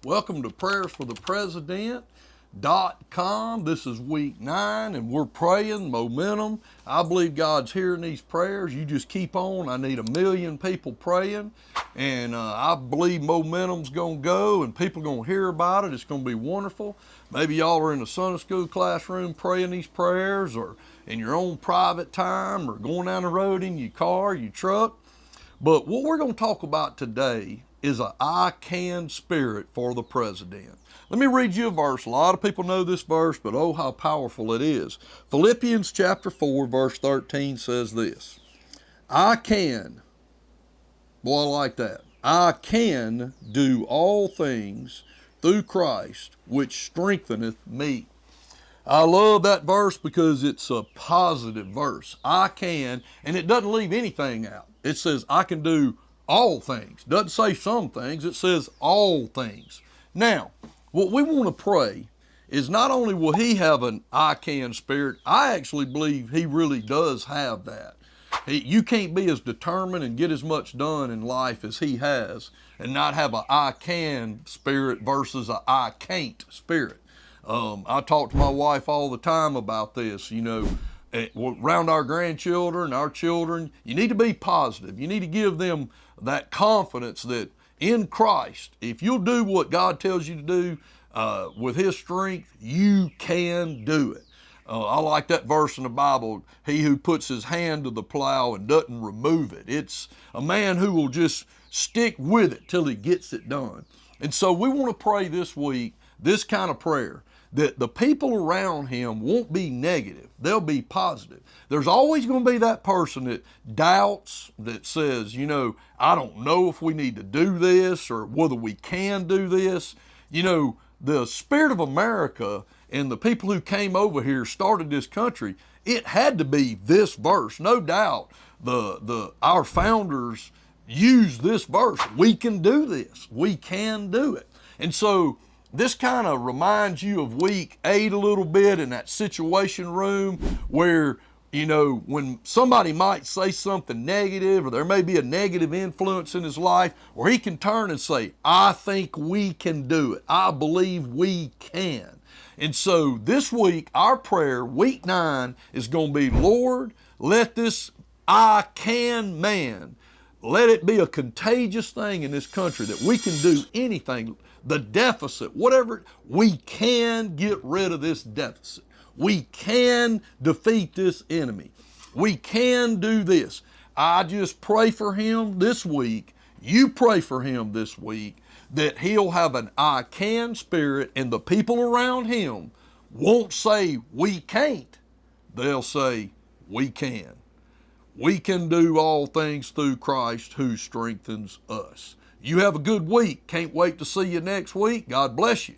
Welcome to prayerforthepresident.com. This is week 9 and we're praying momentum. I believe God's hearing these prayers. You just keep on. I need 1 million people praying, and I believe momentum's going to go and people are going to hear about it. It's going to be wonderful. Maybe y'all are in a Sunday school classroom praying these prayers, or in your own private time, or going down the road in your car, your truck. But what we're going to talk about today is a I can spirit for the president. Let me read you a verse. A lot of people know this verse, but oh, how powerful it is. Philippians chapter 4, verse 13 says this. I can, boy, I like that. I can do all things through Christ, which strengtheneth me. I love that verse because it's a positive verse. I can, and it doesn't leave anything out. It says I can do all things. Doesn't say some things, it says all things. Now, what we want to pray is not only will he have an I can spirit, I actually believe he really does have that. You can't be as determined and get as much done in life as he has and not have a I can spirit versus a I can't spirit. I talk to my wife all the time about this, around our grandchildren, our children. You need to be positive. You need to give them that confidence that in Christ, if you'll do what God tells you to do with his strength, you can do it. I like that verse in the Bible, he who puts his hand to the plow and doesn't remove it. It's a man who will just stick with it till he gets it done. And so we want to pray this week this kind of prayer, that the people around him won't be negative. They'll be positive. There's always going to be that person that doubts, that says, I don't know if we need to do this or whether we can do this. The spirit of America and the people who came over here, started this country, it had to be this verse. No doubt our founders used this verse. We can do this. We can do it. And so this kind of reminds you of week 8 a little bit in that situation room where, when somebody might say something negative, or there may be a negative influence in his life, where he can turn and say, I think we can do it. I believe we can. And so this week, our prayer, week 9, is going to be, Lord, let this I can man, let it be a contagious thing in this country that we can do anything. The deficit, whatever, we can get rid of this deficit. We can defeat this enemy. We can do this. I just pray for him this week. You pray for him this week that he'll have an I can spirit, and the people around him won't say we can't. They'll say we can. We can do all things through Christ who strengthens us. You have a good week. Can't wait to see you next week. God bless you.